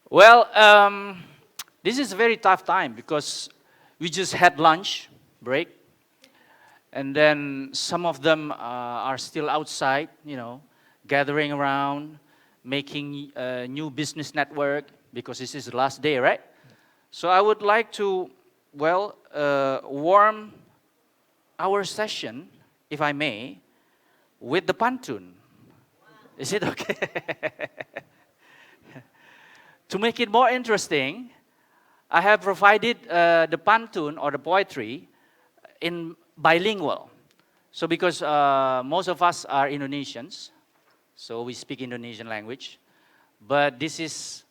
Well, this is a very tough time because we just had lunch break, and then some of them are still outside, gathering around, making a new business network because this is the last day, right? So I would like to, warm our session, if I may, with the pantun. Is it okay? To make it more interesting, I have provided the pantun or the poetry in bilingual. So because most of us are Indonesians, so we speak Indonesian language, but this is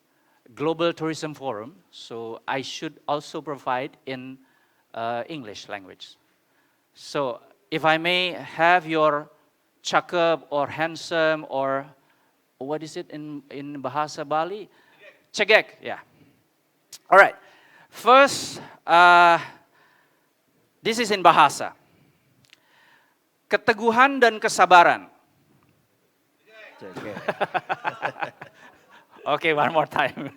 Global Tourism Forum, so I should also provide in English language. So if I may have your cakep or handsome or what is it in Bahasa Bali? Cegek, yeah. All right. First, this is in Bahasa. Keteguhan dan kesabaran. Okay, one more time.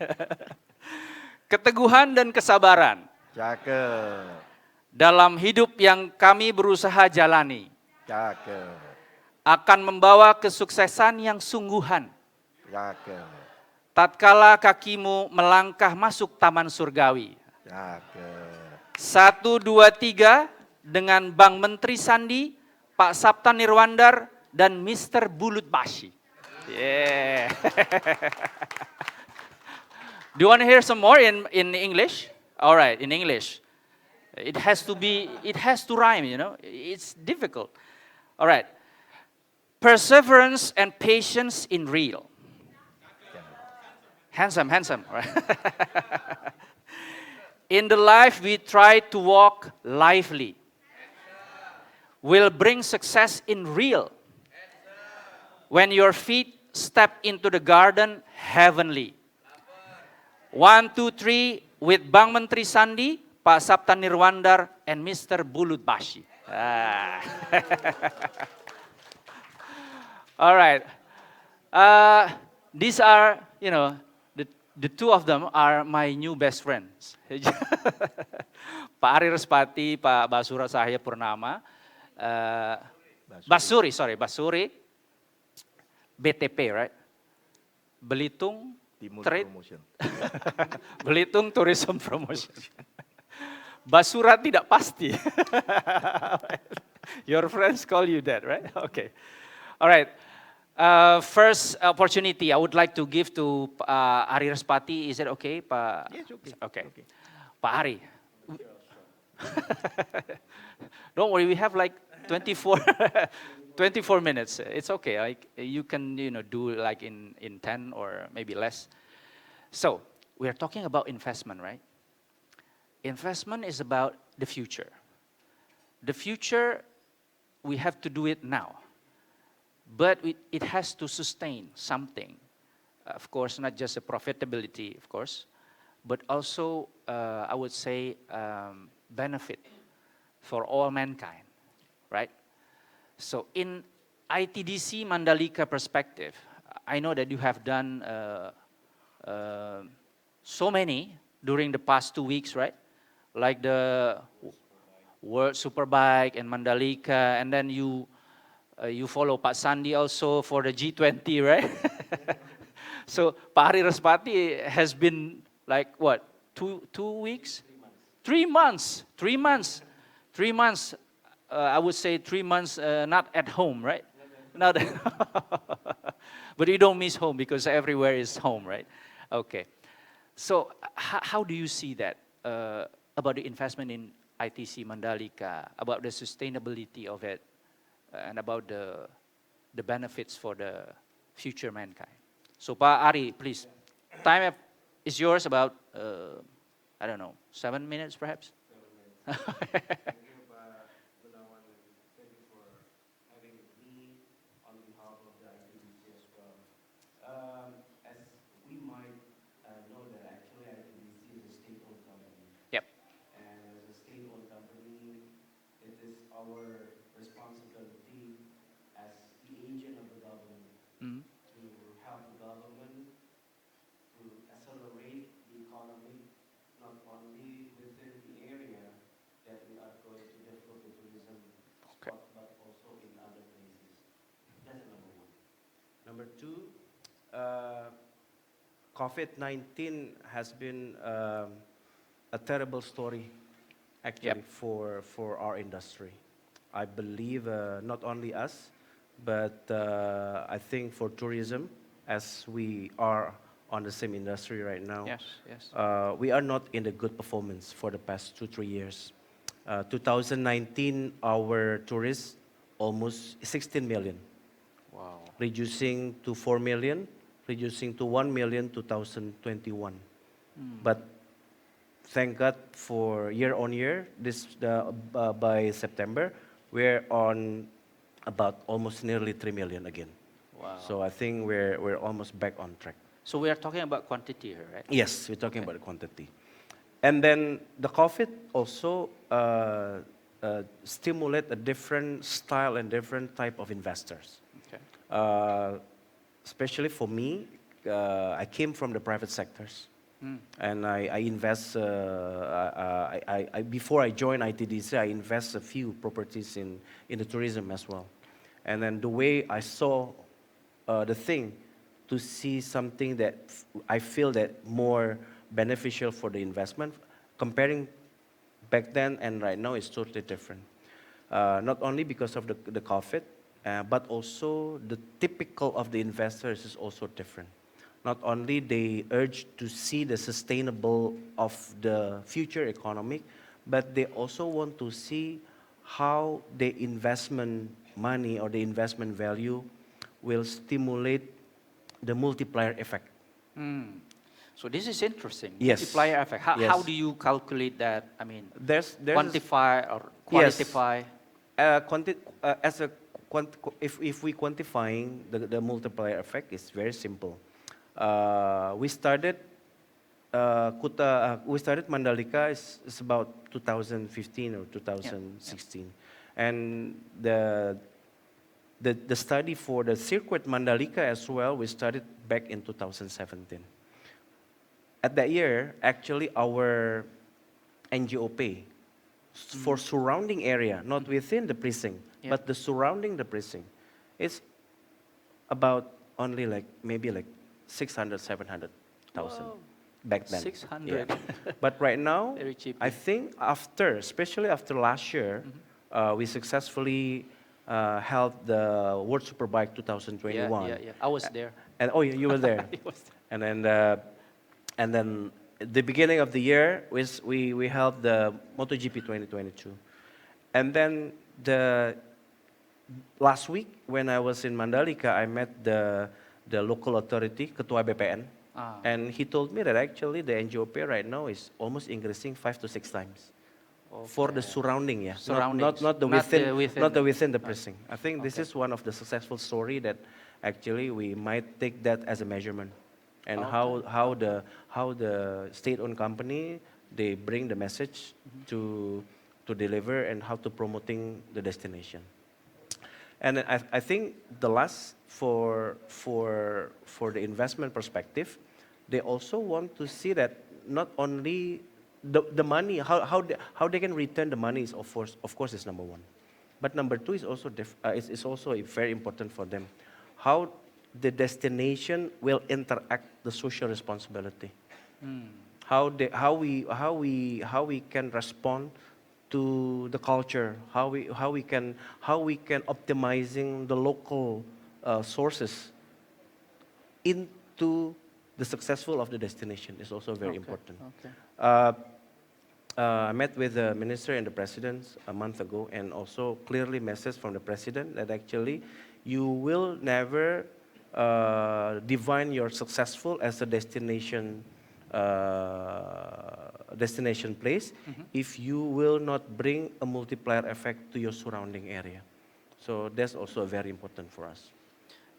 Keteguhan dan kesabaran. Cakep. Dalam hidup yang kami berusaha jalani. Cakep. Akan membawa kesuksesan yang sungguhan. Cakep. Tatkala kakimu melangkah masuk taman surgawi. Cakep. 1, 2, 3 dengan Bang Menteri Sandi, Pak Sapta Nirwandar, dan Mr. Bulut Bashi. Yeah. Do you want to hear some more in English? All right, in English. It has to rhyme, It's difficult. All right. Perseverance and patience in real. Handsome. Right? In the life we try to walk lively. Will bring success in real. When your feet step into the garden heavenly. 1, 2, 3 with Bang Menteri Sandi, Pak Sapta Nirwandar, and Mr. Bulut Bashi. All right. These are, the two of them are my new best friends. Pak Ari Respati, Pak Basuri Purnama, Basuri, BTP, right? Belitung Timur Trade Promotion. Belitung Tourism Promotion. Basura tidak pasti. Your friends call you that, right? Okay. All right. First opportunity I would like to give to Ari Respati. Is it okay, Pak? Yes, okay. Okay. Pak Ari. Don't worry, we have like 24 minutes. It's okay. You can, do like in 10 or maybe less. So, we are talking about investment, right? Investment is about the future. The future, we have to do it now. But it has to sustain something. Of course, not just the profitability, of course, but also, I would say, benefit for all mankind, right? So in ITDC-Mandalika perspective, I know that you have done so many during the past 2 weeks, right? Like the World Superbike and Mandalika, and then you follow Pak Sandi also for the G20, right? So Pak Ari Respati has been like what, 2 weeks? 3 months. 3 months. 3 months. I would say 3 months not at home, right? Not but you don't miss home because everywhere is home, right? Okay. So how do you see that about the investment in ITC Mandalika, about the sustainability of it, and about the benefits for the future mankind? So Pak Ari, please. Time is yours about, 7 minutes perhaps? 7 minutes. Thank you, Pak Gunawan, and thank you for having me on behalf of the ITDC as well. As we might know that actually ITDC is a state-owned company. Yep. And as a state-owned company, it is our responsibility as the agent of the government Mm-hmm. to help the government to accelerate number two, COVID-19 has been a terrible story, actually, for our industry. I believe not only us, but I think for tourism, as we are on the same industry right now, Yes, yes. we are not in a good performance for the past 2-3 years. 2019, our tourists almost 16 million, Wow. reducing to 4 million, reducing to 1 million 2021. But thank God for year on year, by September, we're on about almost nearly 3 million again. Wow. So I think we're almost back on track. So we are talking about quantity here, right? Yes, we're talking about the quantity. And then the COVID also stimulate a different style and different type of investors. Okay. Especially for me, I came from the private sectors. And I invest, before I joined ITDC, I invest a few properties in the tourism as well. And then the way I saw the thing, to see something that I feel that more beneficial for the investment, comparing back then and right now is totally different. Not only because of the COVID, but also the typical of the investors is also different. Not only they urge to see the sustainable of the future economic, but they also want to see how the investment money or the investment value will stimulate the multiplier effect. So this is interesting. Yes. Multiplier effect. How Yes. do you calculate that? I mean, There's quantify or Yes. quantify? If we quantifying the multiplier effect, it's very simple. We started Mandalika is about 2015 or 2016, and the study for the circuit Mandalika as well, we started back in 2017. At that year, actually, our NGOP for surrounding area, not within the precinct, but the surrounding the precinct, it's about only maybe 600, 700,000 back then. 600. Yeah. But right now, Very cheap. I think especially after last year, we successfully held the World Superbike 2021. Yeah. I was there. And you were there. I was there. And then at the beginning of the year, we held the MotoGP 2022. And then last week, when I was in Mandalika, I met the local authority, Ketua BPN, and he told me that actually the NGOP right now is almost increasing 5 to 6 times. For the surrounding, yeah. Surroundings. Not the within the precinct. I think this Okay. is one of the successful story that actually we might take that as a measurement. And how the state-owned company, they bring the message to deliver and how to promoting the destination. And I think the last for the investment perspective, they also want to see that not only the money, how they can return the money is of course is number one, but number two is also is also very important for them. How the destination will interact the social responsibility. How we can respond to the culture. How we can optimizing the local sources into the successful of the destination is also very important. Okay. I met with the minister and the president a month ago, and also clearly message from the president that actually you will never define your successful as a destination place if you will not bring a multiplier effect to your surrounding area. So that's also very important for us.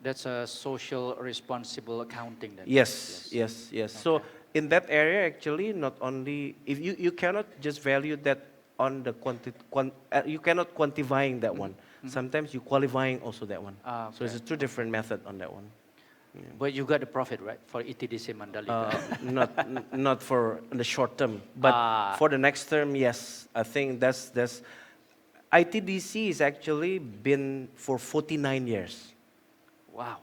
That's a social responsible accounting then. Yes. Okay. So in that area, actually, not only if you cannot just value that on the you cannot quantifying that one. Sometimes you qualifying also that one. So it's a two different method on that one. Yeah. But you got the profit, right, for ITDC-Mandalika? Not for the short term, but for the next term, yes. I think that's ITDC is actually been for 49 years. Wow.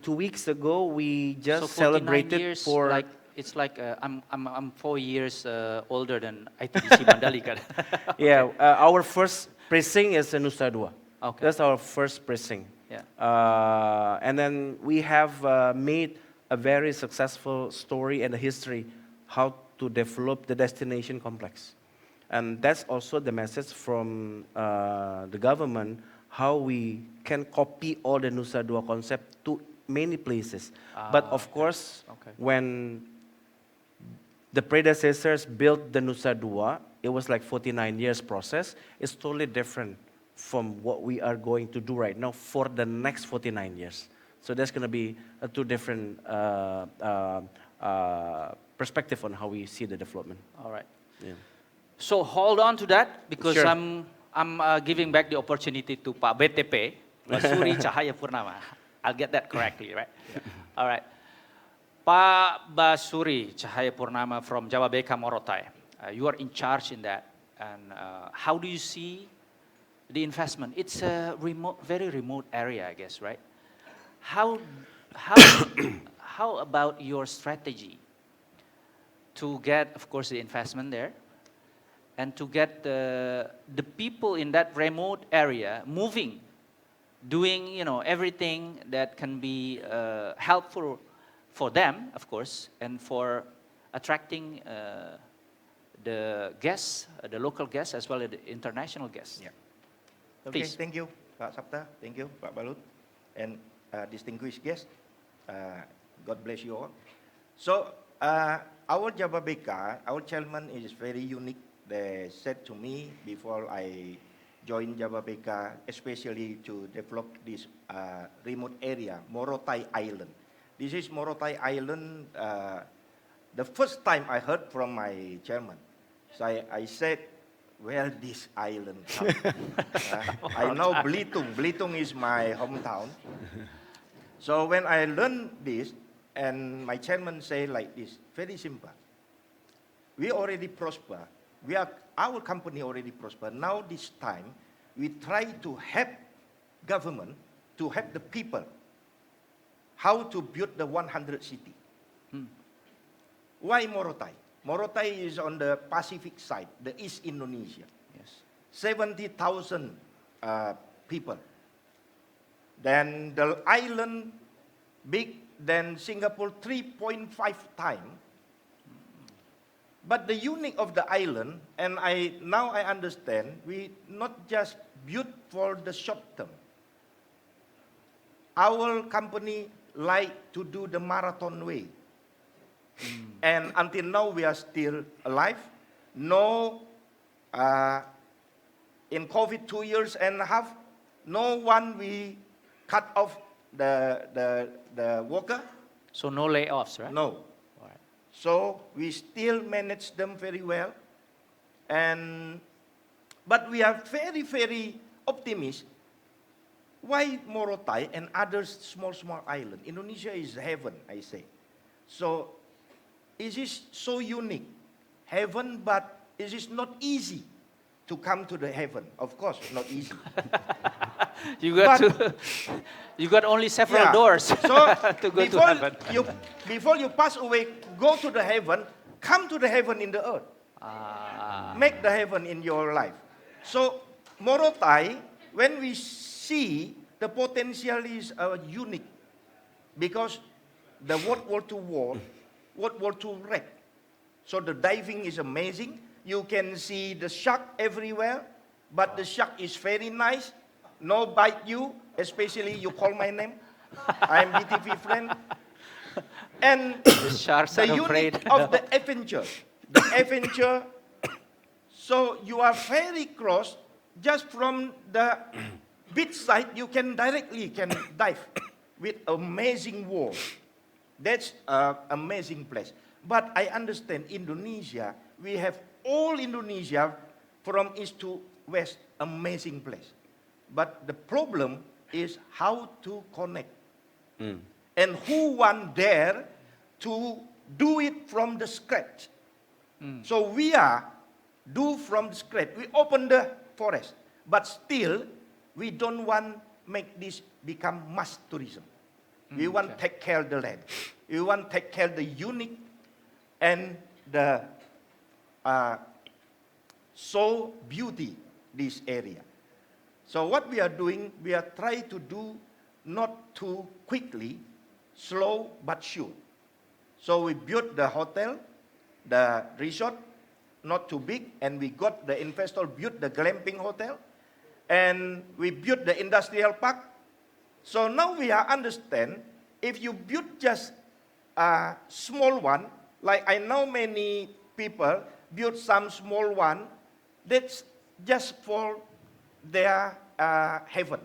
Two weeks ago, we just So 49 celebrated years, for like it's like I'm 4 years older than ITDC-Mandalika. yeah. Our first precinct is in Nusa Dua. Okay. That's our first precinct. Yeah. And then we have made a very successful story and a history how to develop the destination complex. And that's also the message from the government, how we can copy all the Nusa Dua concept to many places. But of course, Okay. when the predecessors built the Nusa Dua, it was like 49 years process. It's totally different from what we are going to do right now for the next 49 years. So there's going to be two different perspective on how we see the development. All right. Yeah. So hold on to that because Sure. I'm giving back the opportunity to Pak BTP, Basuri Tjahaja Purnama. I'll get that correctly, right? All right. Pak Basuri Tjahaja Purnama from Jababeka Morotai. You are in charge in that. And how do you see the investment? It's a remote, very remote area, I guess, right? How about your strategy to get, of course, the investment there, and to get the people in that remote area moving, doing everything that can be helpful for them, of course, and for attracting the guests, the local guests as well as the international guests. Yeah. Okay, Please. thank you, Pak Sapta. Thank you, Pak Balut, and distinguished guests. God bless you all. So, our Jababeka, our chairman is very unique. They said to me before I joined Jababeka, especially to develop this remote area, Morotai Island. This is Morotai Island. The first time I heard from my chairman, so I said, where this island come? I know Belitung. Belitung is my hometown. So when I learned this, and my chairman say like this, very simple. We already prosper. Our company already prosper. Now this time, we try to help government, to help the people, how to build the 100 city. Why Morotai? Morotai is on the Pacific side, the East Indonesia. Yes. 70,000 people. Then the island big than Singapore 3.5 times. But the unique of the island, and now I understand, we not just build for the short term. Our company like to do the marathon way. And until now we are still alive. No, in COVID 2 years and a half, no one we cut off the worker. So no layoffs, right? No. All right. So we still manage them very well. But we are very, very optimistic. Why Morotai and other small islands? Indonesia is heaven, I say. So it is so unique. Heaven, but it is not easy to come to the heaven. Of course, not easy. You got only several doors So to go to heaven. Before you pass away, go to the heaven, come to the heaven in the earth. Make the heaven in your life. So Morotai, when we see the potential is unique, because the World War II war, World War II wreck. So the diving is amazing. You can see the shark everywhere, but the shark is very nice. No bite you, especially you call my name. I'm BTV friend. And The sharks the are unit afraid. of the adventure. So you are very close. Just from the beach side, you can directly dive with amazing wall. That's an amazing place. But I understand Indonesia, we have all Indonesia from east to west, amazing place. But the problem is how to connect. And who want there to do it from the scratch. So we do from the scratch. We open the forest, but still we don't want make this become mass tourism. We want to take care of the land. We want to take care of the unique and the so beauty this area. So what we are doing, we are trying to do not too quickly, slow but sure. So we built the hotel, the resort, not too big, and we got the investor built the glamping hotel, and we built the industrial park. So now we are understand, if you build just a small one, like I know many people build some small one, that's just for their heaven.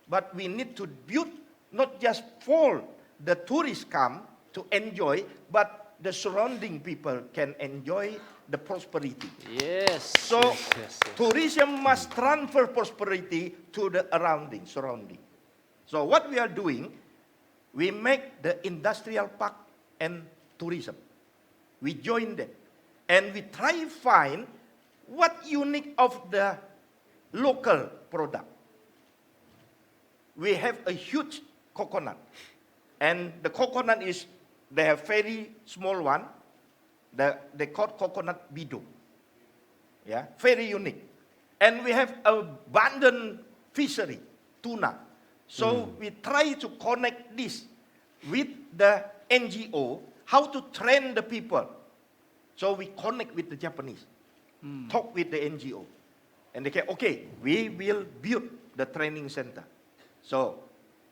But we need to build not just for the tourists come to enjoy, but the surrounding people can enjoy the prosperity. Yes. So yes, yes, yes. tourism must transfer prosperity to the surrounding. So what we are doing, we make the industrial park and tourism. We join them, and we try to find what unique of the local product. We have a huge coconut, and the coconut is, they have very small one. They call coconut bidung. Yeah, very unique. And we have abundant fishery, tuna. So we try to connect this with the NGO, how to train the people. So we connect with the Japanese, talk with the NGO. And they say, okay, we will build the training center. So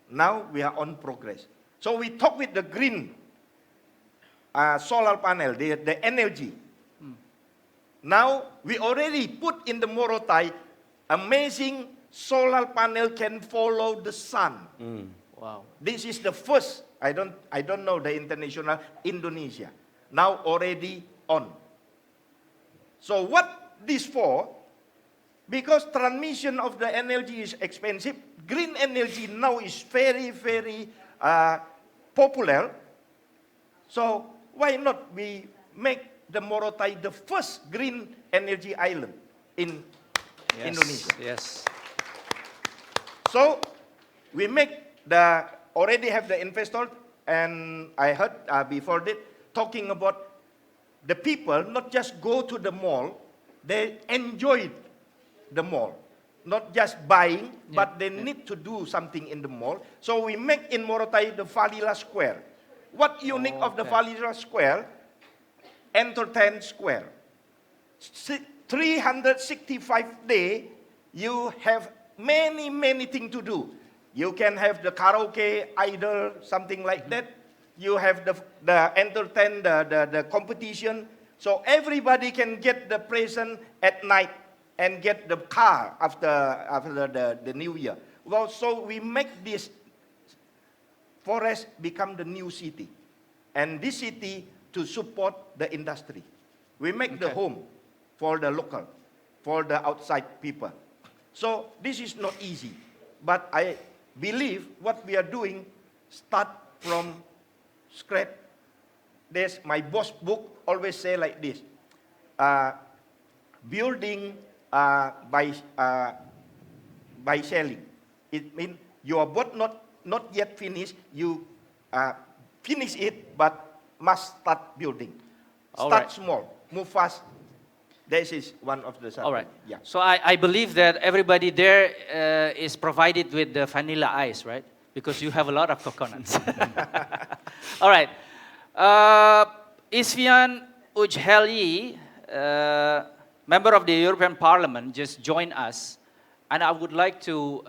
now we are on progress. So we talk with the green solar panel, the energy. Now we already put in the Morotai, amazing solar panel can follow the sun. Wow. This is the first, I don't know the international, Indonesia. Now already on. So what this for? Because transmission of the energy is expensive. Green energy now is very, very popular. So why not we make the Morotai the first green energy island in Indonesia? Yes. So we already have the investor, and I heard before that talking about the people not just go to the mall, they enjoy the mall. Not just buying, but they need to do something in the mall. So we make in Morotai the Valila Square. What unique of the Valila Square? Entertain Square. 365 days, you have many, many things to do. You can have the karaoke, idol, something like that. You have the entertain, the competition. So everybody can get the present at night and get the car after the New Year. Well, so we make this forest become the new city. And this city to support the industry. We make the home for the local, for the outside people. So this is not easy. But I believe what we are doing start from scratch. There's my boss book always say like this. Building by selling. It means your boat not yet finished. You finish it, but must start building. Start small, move fast. This is one of the subjects. All right. Yeah. So I believe that everybody there is provided with the vanilla ice, right? Because you have a lot of coconuts. All right. István Ujhelyi, member of the European Parliament, just joined us. And I would like to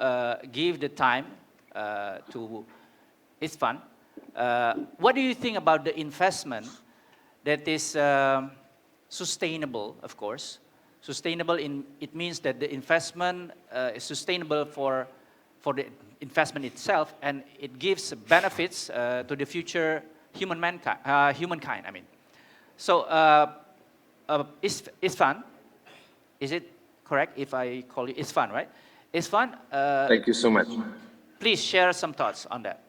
give the time to István. What do you think about the investment that is sustainable, of course? Sustainable, it means that the investment is sustainable for the investment itself, and it gives benefits to the future humankind. I mean, so István, is it correct if I call you István, right? István. Thank you so much. Please share some thoughts on that.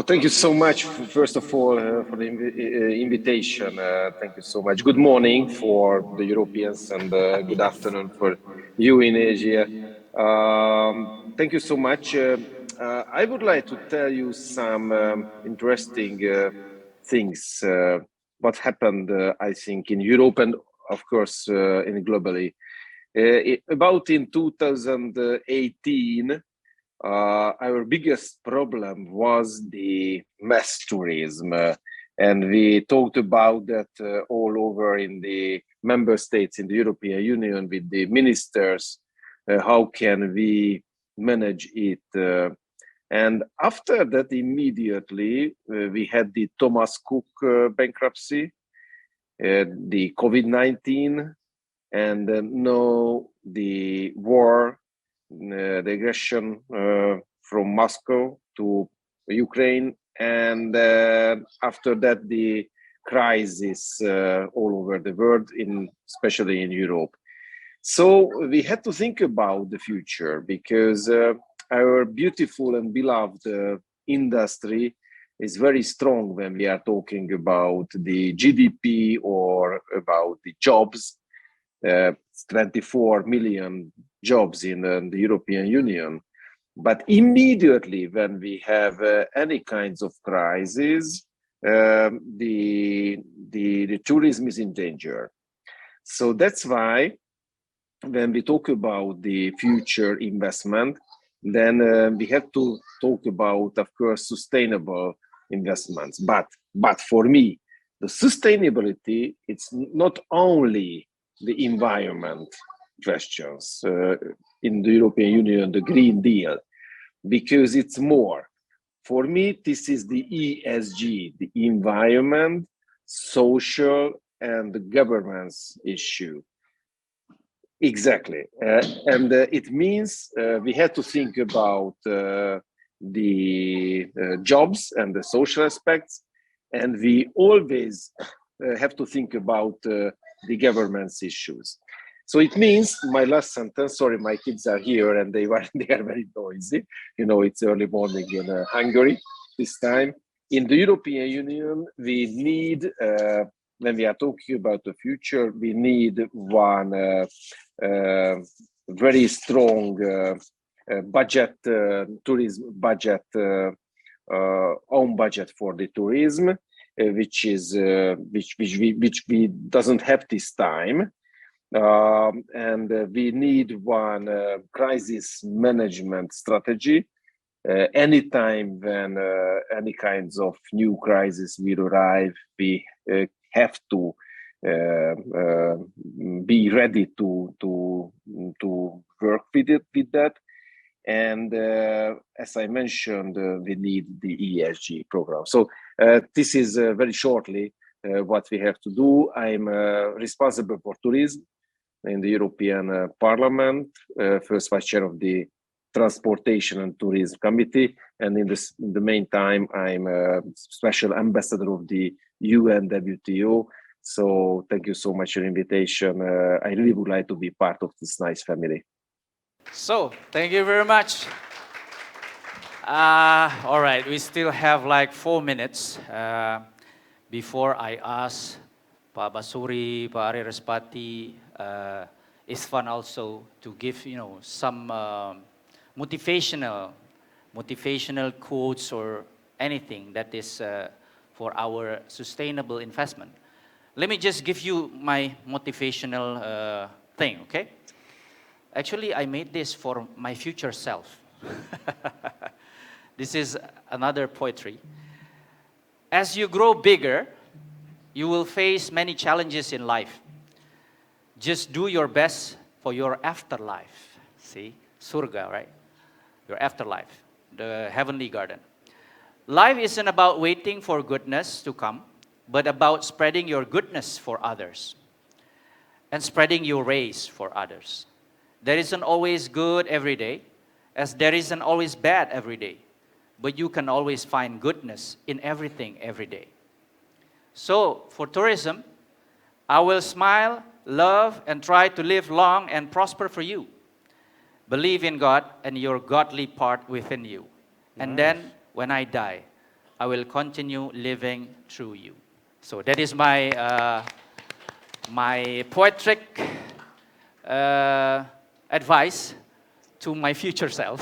Thank you so much, first of all, for the invitation. Thank you so much. Good morning for the Europeans and good Yes. afternoon for you in Asia. Thank you so much. I would like to tell you some interesting things. What happened, I think, in Europe and, of course, in globally. About in 2018, our biggest problem was the mass tourism. And we talked about that all over in the member states in the European Union with the ministers. How can we manage it? And after that, immediately, we had the Thomas Cook bankruptcy, the COVID-19, and now the war, the aggression from Moscow to Ukraine, and after that, the crisis all over the world, especially in Europe. So we had to think about the future because our beautiful and beloved industry is very strong when we are talking about the GDP or about the jobs. 24 million jobs in the European Union. But immediately when we have any kinds of crisis, the tourism is in danger. So that's why when we talk about the future investment, then we have to talk about, of course, sustainable investments. But for me, the sustainability, it's not only the environment questions in the European Union, the Green Deal, because it's more. For me, this is the ESG, the environment, social, and the governance issue. Exactly. And it means we have to think about the jobs and the social aspects, and we always have to think about the governance issues. So it means, my last sentence, sorry, my kids are here and they are very noisy. You know, it's early morning in Hungary this time. In the European Union, we need, when we are talking about the future, we need one very strong budget, tourism budget, own budget for the tourism, which we doesn't have this time. And we need one crisis management strategy. Anytime when any kinds of new crisis will arrive, we have to be ready to work with that. And as I mentioned, we need the ESG program. So this is very shortly what we have to do. I'm responsible for tourism in the European Parliament, first vice chair of the Transportation and Tourism Committee, and in the meantime, I'm a special ambassador of the UN WTO. So thank you so much for your invitation. I really would like to be part of this nice family. So, thank you very much. All right, we still have like 4 minutes before I ask Pak Basuri, Pak Ari Respati, István also to give, some motivational quotes or anything that is for our sustainable investment. Let me just give you my motivational thing, okay? Actually, I made this for my future self. This is another poetry. As you grow bigger, you will face many challenges in life. Just do your best for your afterlife. See, Surga, right? Your afterlife, the heavenly garden. Life isn't about waiting for goodness to come, but about spreading your goodness for others and spreading your rays for others. There isn't always good every day, as there isn't always bad every day, but you can always find goodness in everything every day. So, for tourism, I will smile, love, and try to live long and prosper for you. Believe in God and your godly part within you. And then, when I die, I will continue living through you. So that is my my poetic advice to my future self.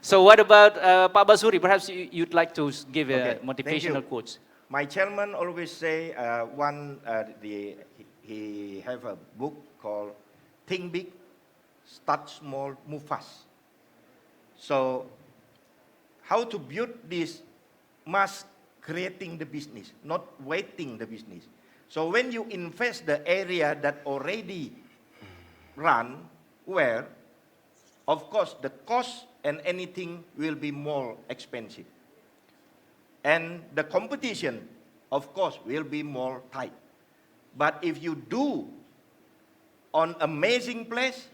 So what about Pak Basuri? Perhaps you'd like to give a Okay, thank motivational you. quotes. My chairman always say he have a book called Think Big, Start Small, Move Fast. So how to build this mass creating the business, not waiting the business. So when you invest the area that already run well, of course the cost and anything will be more expensive. And the competition, of course, will be more tight. But if you do on amazing place,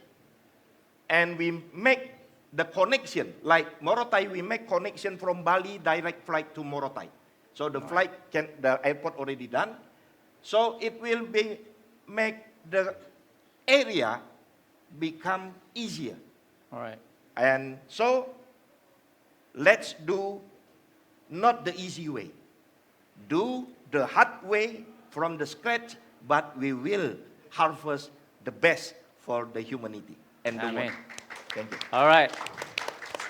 and we make the connection, like Morotai, we make connection from Bali, direct flight to Morotai. So the the airport already done. So it will make the area become easier. All right. And so let's do not the easy way. Do the hard way from the scratch, but we will harvest the best for the humanity and the Amen. world. Thank you. All right.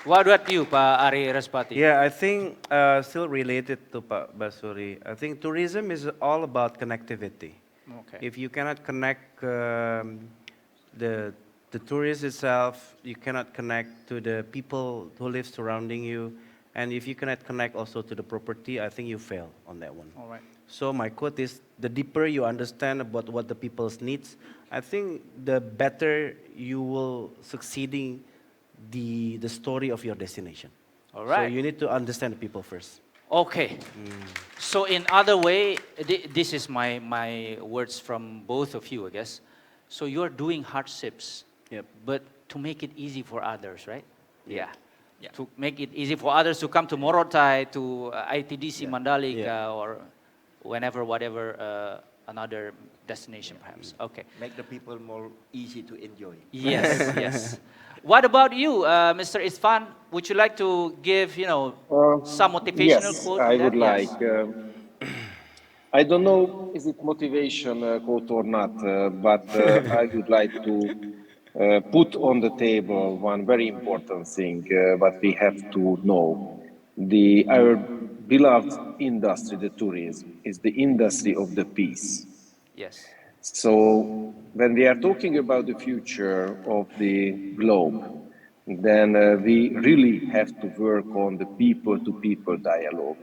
What about you, Pak Ari Respati? Yeah, I think still related to Pak Basuri. I think tourism is all about connectivity. Okay. If you cannot connect the tourist itself, you cannot connect to the people who live surrounding you, and if you cannot connect also to the property, I think you fail on that one. All right. So my quote is, the deeper you understand about what the people's needs, I think the better you will succeeding the story of your destination. All So right. you need to understand the people first. Okay. So in other way, this is my words from both of you, I guess. So you're doing hardships, Yep. but to make it easy for others, right? Yeah. Yeah. To make it easy for others to come to Morotai, to ITDC-Mandalika, Yeah. or whatever another destination perhaps. Okay. Make the people more easy to enjoy. Yes, yes. What about you, Mr. István? Would you like to give, some motivational Yes, quote I on that? would like. I don't know is it motivation quote or not, but I would like to put on the table one very important thing what we have to know. Our beloved industry, the tourism, is the industry of the peace. Yes. So when we are talking about the future of the globe, then we really have to work on the people-to-people dialogue,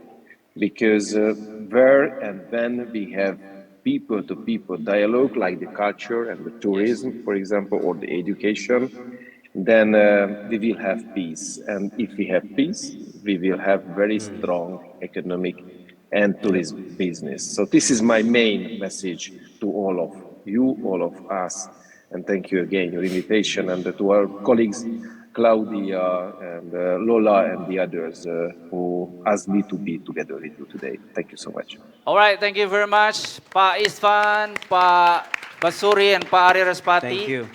because where and when we have people-to-people dialogue, like the culture and the Yes. tourism, for example, or the education, then we will have peace. And if we have peace, we will have very strong economic and tourism business. So this is my main message to all of you, all of us. And thank you again, your invitation, and to our colleagues, Claudia and Lola and the others who asked me to be together with you today. Thank you so much. All right, thank you very much, Pak István, Pak Basuri, and Pak Ari Respati. Thank you.